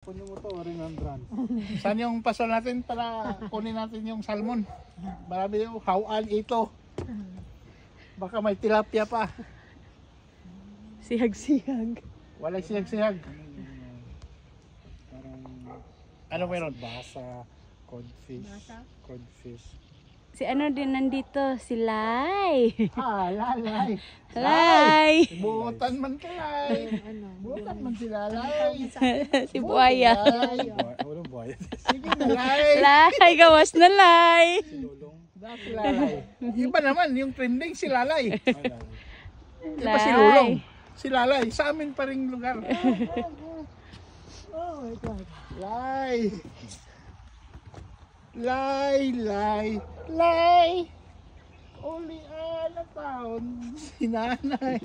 Kunin mo to, remembrance. Saan yung paso natin para kunin natin yung salmon? Marami yung hawaan ito. Baka may tilapia pa. Sihag-sihag. Walay siyag-siyag. Parang Ano meron? basa, codfish. Codfish. Si ano din nandito? Si Lai. Ah, lalay. Lai. Buutan man kalay. Buutan man si lalay. Si Buaya. Lalay. Walang buhay. Sige na lalay. Lai, gawas na Lai. Si Lulong. Si lalay. Iba naman yung trending si lalay. Iba si Lai. Lulong. Si lalay. Sa amin pa ring lugar. Oh my God. Lay. Lay, lay, lay. Only na taon si nanay.